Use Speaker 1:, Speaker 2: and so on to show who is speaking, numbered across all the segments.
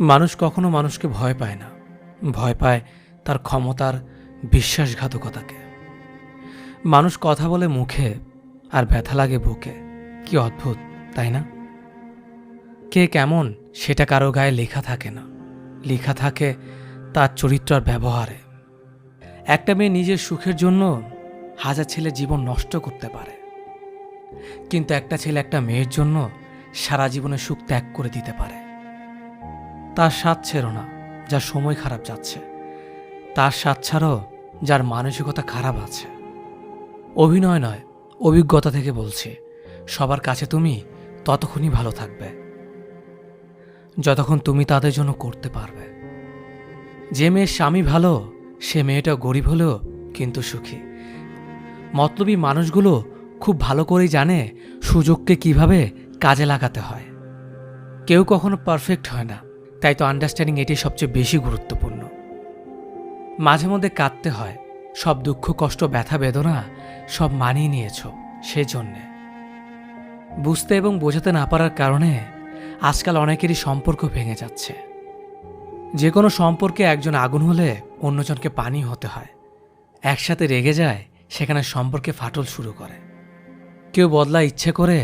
Speaker 1: মানুষ কখনো মানুষকে ভয় পায় না, ভয় পায় তার ক্ষমতার বিশ্বাসঘাতকতাকে। মানুষ কথা বলে মুখে আর ব্যথা লাগে বুকে। কি অদ্ভুত, তাই না? কে কেমন সেটা কারো গায়ে লেখা থাকে না, লেখা থাকে তার চরিত্র আর ব্যবহারে। একটা মেয়ে নিজের সুখের জন্য হাজার ছেলের জীবন নষ্ট করতে পারে, কিন্তু একটা ছেলে একটা মেয়ের জন্য সারা জীবনের সুখ ত্যাগ করে দিতে পারে। তার স্বাদ ছিল না যার সময় খারাপ যাচ্ছে, তার স্বাদ ছাড়াও যার মানসিকতা খারাপ আছে। অভিনয় নয়, অভিজ্ঞতা থেকে বলছি, সবার কাছে তুমি ততক্ষণই ভালো থাকবে যতক্ষণ তুমি তাদের জন্য করতে পারবে। যে মেয়ের স্বামী ভালো সে মেয়েটা গরিব হলেও কিন্তু সুখী। মতলবী মানুষগুলো খুব ভালো করেই জানে সুযোগকে কিভাবে কাজে লাগাতে হয়। কেউ কখনো পারফেক্ট হয় না, তাই তো আন্ডারস্ট্যান্ডিং এটি সবচেয়ে বেশি গুরুত্বপূর্ণ। মাঝে মধ্যে কাঁদতে হয়, সব দুঃখ কষ্ট ব্যথা বেদনা সব মানিয়ে নিয়েছ সেজন্যে। বুঝতে এবং বোঝাতে না পারার কারণে আজকাল অনেকেরই সম্পর্ক ভেঙে যাচ্ছে। যে কোনো সম্পর্কে একজন আগুন হলে অন্যজনকে পানি হতে হয়। একসাথে রেগে যায়, সেখানে সম্পর্কে ফাটল শুরু করে। কেউ বদলায় ইচ্ছে করে,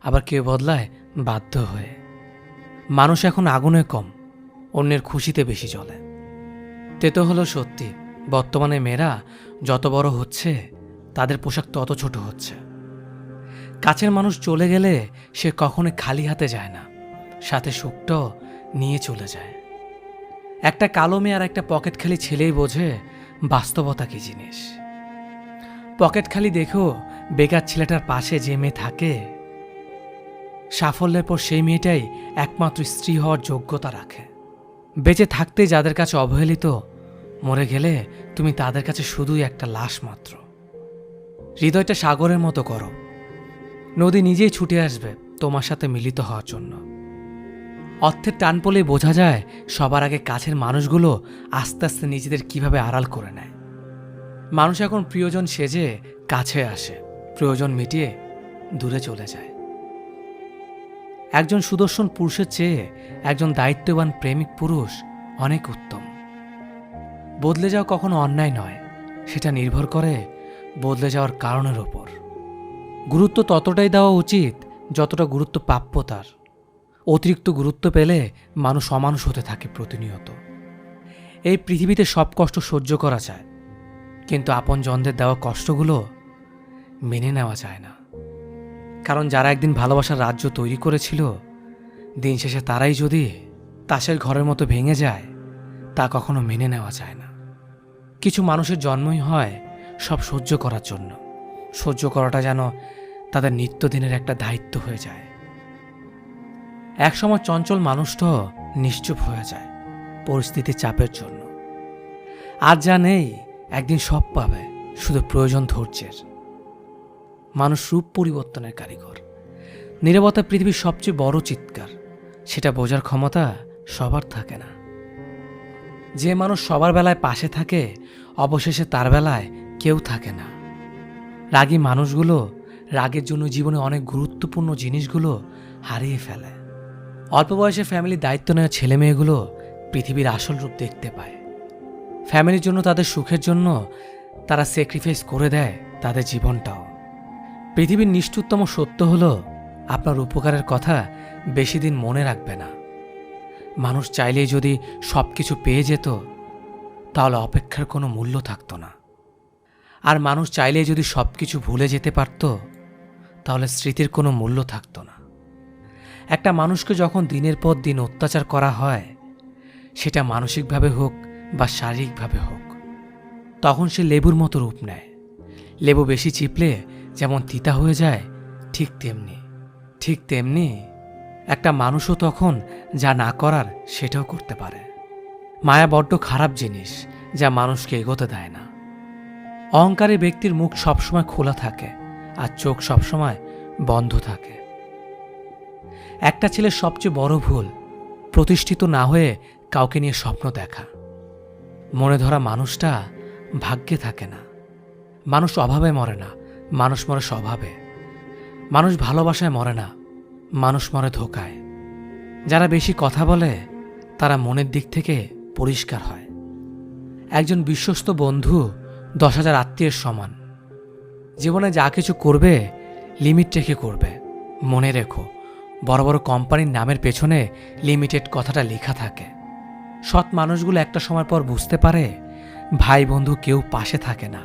Speaker 1: আবার কেউ বদলায় বাধ্য হয়ে। মানুষ এখন আগুনে কম, অন্যের খুশিতে বেশি চলে। তেতো হলো সত্যি, বর্তমানে মেয়েরা যত বড় হচ্ছে তাদের পোশাক তত ছোট হচ্ছে। কাছের মানুষ চলে গেলে সে কখনো খালি হাতে যায় না, সাথে সুখটাও নিয়ে চলে যায়। একটা কালো মেয়ে আর একটা পকেট খালি ছেলেই বোঝে বাস্তবতা কি জিনিস। পকেট খালি দেখো বেকার ছেলেটার পাশে যে মেয়ে থাকে, সাফল্যের পর সেই মেয়েটাই একমাত্র স্ত্রী হওয়ার যোগ্যতা রাখে। বেঁচে থাকতে যাদের কাছে অবহেলিত, মরে গেলে তুমি তাদের কাছে শুধুই একটা লাশ মাত্র। হৃদয়টা সাগরের মতো করো, নদী নিজেই ছুটে আসবে তোমার সাথে মিলিত হওয়ার জন্য। অর্থের টান পড়লেই বোঝা যায় সবার আগে কাছের মানুষগুলো আস্তে আস্তে নিজেদের কিভাবে আড়াল করে নেয়। মানুষ এখন প্রিয়জন সেজে কাছে আসে, প্রয়োজন মিটিয়ে দূরে চলে যায়। একজন সুদর্শন পুরুষের চেয়ে একজন দায়িত্ববান প্রেমিক পুরুষ অনেক উত্তম। বদলে যাওয়া কখনো অন্যায় নয়, সেটা নির্ভর করে বদলে যাওয়ার কারণের ওপর। গুরুত্ব ততটাই দেওয়া উচিত যতটা গুরুত্ব প্রাপ্য তার। অতিরিক্ত গুরুত্ব পেলে মানুষ অমানুষ হতে থাকে প্রতিনিয়ত। এই পৃথিবীতে সব কষ্ট সহ্য করা যায়, কিন্তু আপনজনদের দেওয়া কষ্টগুলো মেনে নেওয়া যায় না। কারণ যারা একদিন ভালোবাসার রাজ্য তৈরি করেছিল, দিন শেষে তারাই যদি তাসের ঘরের মতো ভেঙে যায়, তা কখনো মেনে নেওয়া যায় না। কিছু মানুষের জন্মই হয় সব সহ্য করার জন্য। সহ্য করাটা যেন তাদের নিত্যদিনের একটা দায়িত্ব হয়ে যায়। একসময় চঞ্চল মানুষটাও নিশ্চুপ হয়ে যায় পরিস্থিতির চাপের জন্য। আর যা নেই একদিন সব পাবে, শুধু প্রয়োজন ধৈর্যের। মানুষ রূপ পরিবর্তনের কারিগর। নীরবতা পৃথিবীর সবচেয়ে বড় চিৎকার, সেটা বোঝার ক্ষমতা সবার থাকে না। যে মানুষ সবার বেলায় পাশে থাকে, অবশেষে তার বেলায় কেউ থাকে না। রাগী মানুষগুলো রাগের জন্য জীবনে অনেক গুরুত্বপূর্ণ জিনিসগুলো হারিয়ে ফেলে। অল্প বয়সে ফ্যামিলির দায়িত্ব নেওয়া ছেলে মেয়েগুলো পৃথিবীর আসল রূপ দেখতে পায়। ফ্যামিলির জন্য, তাদের সুখের জন্য তারা স্যাক্রিফাইস করে দেয় তাদের জীবনটাও। পৃথিবীর নিষ্ঠুরতম সত্য হলো, আপনার উপকারের কথা বেশি দিন মনে রাখবে না। মানুষ চাইলেই যদি সব কিছু পেয়ে যেত, তাহলে অপেক্ষার কোনো মূল্য থাকতো না। আর মানুষ চাইলেই যদি সব কিছু ভুলে যেতে পারত, তাহলে স্মৃতির কোনো মূল্য থাকতো না। একটা মানুষকে যখন দিনের পর দিন অত্যাচার করা হয়, সেটা মানসিকভাবে হোক বা শারীরিকভাবে হোক, তখন সে লেবুর মতো রূপ নেয়। লেবু বেশি চিপলে যেমন তিতা হয়ে যায়, ঠিক তেমনি একটা মানুষও তখন যা না করার সেটাও করতে পারে। মায়া বড্ড খারাপ জিনিস, যা মানুষকে এগোতে দেয় না। অহংকারী ব্যক্তির মুখ সবসময় খোলা থাকে আর চোখ সবসময় বন্ধ থাকে। একটা ছেলের সবচেয়ে বড় ভুল প্রতিষ্ঠিত না হয়ে কাউকে নিয়ে স্বপ্ন দেখা। মনে ধরা মানুষটা ভাগ্যে থাকে না। মানুষ অভাবে মরে না, মানুষ মরে স্বভাবে। মানুষ ভালোবাসায় মরে না, মানুষ মরে ধোঁকায়। যারা বেশি কথা বলে তারা মনের দিক থেকে পরিষ্কার হয়। একজন বিশ্বস্ত বন্ধু 10,000 আত্মীয়ের সমান। জীবনে যা কিছু করবে লিমিট রেখে করবে। মনে রেখো, বড় বড় কোম্পানির নামের পেছনে লিমিটেড কথাটা লেখা থাকে। সৎ মানুষগুলো একটা সময় পর বুঝতে পারে ভাই বন্ধু কেউ পাশে থাকে না,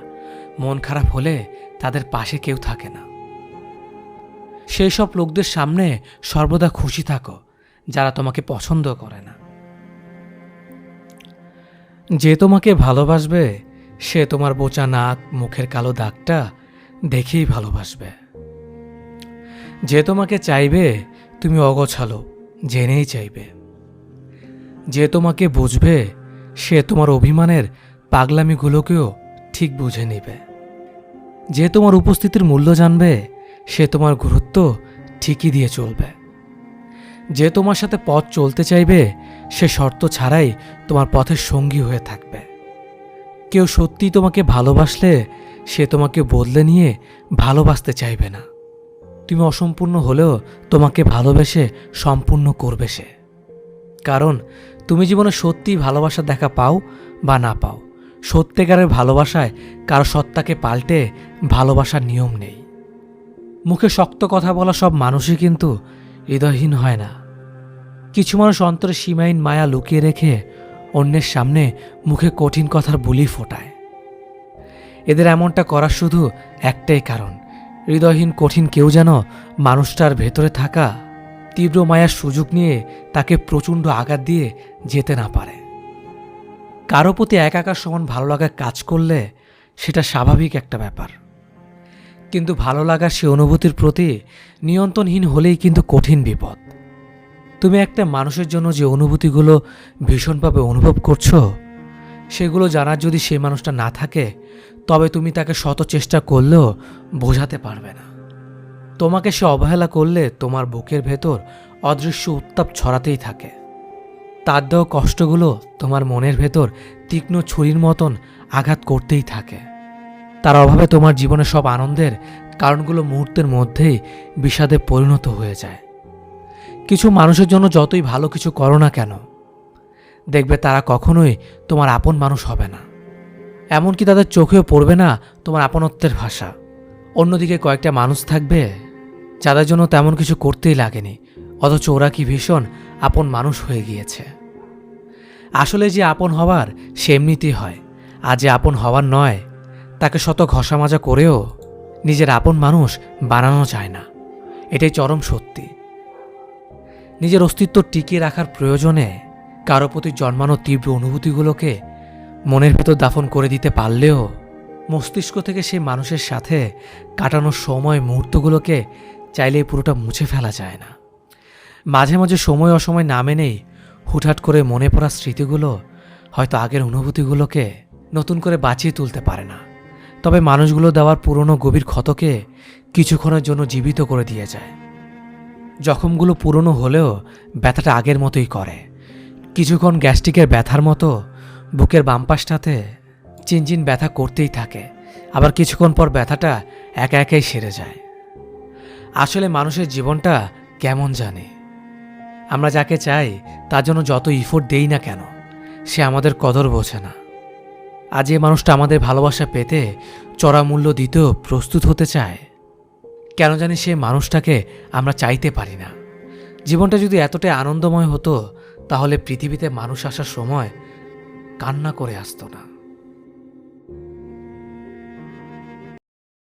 Speaker 1: মন খারাপ হলে তাদের পাশে কেউ থাকে না। সেই সব লোকদের সামনে সর্বদা খুশি থাকো যারা তোমাকে পছন্দ করে না। যে তোমাকে ভালোবাসবে সে তোমার বোচা নাক, মুখের কালো দাগটা দেখেই ভালোবাসবে। যে তোমাকে চাইবে তুমি অগোছালো জেনেই চাইবে। যে তোমাকে বুঝবে সে তোমার অভিমানের পাগলামিগুলোকেও ঠিক বুঝে নেবে। যে তোমার উপস্থিতির মূল্য জানবে সে তোমার গুরুত্ব ঠিকই দিয়ে চলবে। যে তোমার সাথে পথ চলতে চাইবে সে শর্ত ছাড়াই তোমার পথের সঙ্গী হয়ে থাকবে। কেউ সত্যিই তোমাকে ভালোবাসলে সে তোমাকে বদলে নিয়ে ভালোবাসতে চাইবে না। তুমি অসম্পূর্ণ হলেও তোমাকে ভালোবেসে সম্পূর্ণ করবে সে। কারণ তুমি জীবনে সত্যিই ভালোবাসা দেখা পাও বা না পাও, সত্যিকারের ভালোবাসায় কারো সত্তাকে পাল্টে ভালোবাসার নিয়ম নেই। মুখে শক্ত কথা বলা সব মানুষই কিন্তু হৃদয়হীন হয় না। কিছু মানুষ অন্তরে সীমাহীন মায়া লুকিয়ে রেখে অন্যের সামনে মুখে কঠিন কথার বুলি ফোটায়। এদের এমনটা করার শুধু একটাই কারণ, হৃদয়হীন কঠিন কেউ যেন মানুষটার ভেতরে থাকা তীব্র মায়ার সুযোগ নিয়ে তাকে প্রচণ্ড আঘাত দিয়ে যেতে না পারে। কারো প্রতি একাকার সমান ভালো লাগা কাজ করলে সেটা স্বাভাবিক একটা ব্যাপার, কিন্তু ভালো লাগার সে অনুভূতির প্রতি নিয়ন্ত্রণহীন হলেই কিন্তু কঠিন বিপদ। তুমি একটা মানুষের জন্য যে অনুভূতিগুলো ভীষণভাবে অনুভব করছো সেগুলো জানার যদি সেই মানুষটা না থাকে তবে তুমি তাকে শত চেষ্টা করলেও বোঝাতে পারবে না। তোমাকে সে অবহেলা করলে তোমার বুকের ভেতর অদৃশ্য উত্তাপ ছড়াতেই থাকে। তার দেওয়া কষ্টগুলো তোমার মনের ভেতর তীক্ষ্ণ ছুরির মতন আঘাত করতেই থাকে। তার অভাবে তোমার জীবনে সব আনন্দের কারণগুলো মুহূর্তের মধ্যেই বিষাদে পরিণত হয়ে যায়। কিছু মানুষের জন্য যতই ভালো কিছু করো না কেন, দেখবে তারা কখনোই তোমার আপন মানুষ হবে না। এমনকি তাদের চোখেও পড়বে না তোমার আপনত্বের ভাষা। অন্যদিকে কয়েকটা মানুষ থাকবে যাদের জন্য তেমন কিছু করতেই লাগেনি, অথচ ওরা কি ভীষণ আপন মানুষ হয়ে গিয়েছে। আসলে যে আপন হওয়ার সে এমনিতেই হয়, আর যে আপন হওয়ার নয় তাকে শত ঘষা মাজা করেও নিজের আপন মানুষ বানানো যায় না। এটাই চরম সত্যি। নিজের অস্তিত্ব টিকিয়ে রাখার প্রয়োজনে কারো প্রতি জন্মানো তীব্র অনুভূতিগুলোকে মনের ভেতর দাফন করে দিতে পারলেও মস্তিষ্ক থেকে সেই মানুষের সাথে কাটানোর সময় মুহূর্তগুলোকে চাইলে পুরোটা মুছে ফেলা যায় না। মাঝে মাঝে সময় অসময় না মেনেই হুটহাট করে মনে পড়া স্মৃতিগুলো হয়তো আগের অনুভূতিগুলোকে নতুন করে বাঁচিয়ে তুলতে পারে না, তবে মানুষগুলো দেওয়ার পুরনো গভীর ক্ষতকে কিছুক্ষণের জন্য জীবিত করে দিয়ে যায়। জখমগুলো পুরনো হলেও ব্যথাটা আগের মতোই করে। কিছুক্ষণ গ্যাস্ট্রিকের ব্যথার মতো বুকের বাম পাশটাতে চিনচিন ব্যথা করতেই থাকে, আবার কিছুক্ষণ পর ব্যথাটা একা একাই সেরে যায়। আসলে মানুষের জীবনটা কেমন জানে, আমরা যাকে চাই তার জন্য যত ইফোর্ট দেই না কেন সে আমাদের কদর বোঝে না। আর যে মানুষটা আমাদের ভালোবাসা পেতে চড়া মূল্য দিতেও প্রস্তুত হতে চায়, কেন জানি সে মানুষটাকে আমরা চাইতে পারি না। জীবনটা যদি এতটাই আনন্দময় হতো তাহলে পৃথিবীতে মানুষ আসার সময় কান্না করে আসতো না।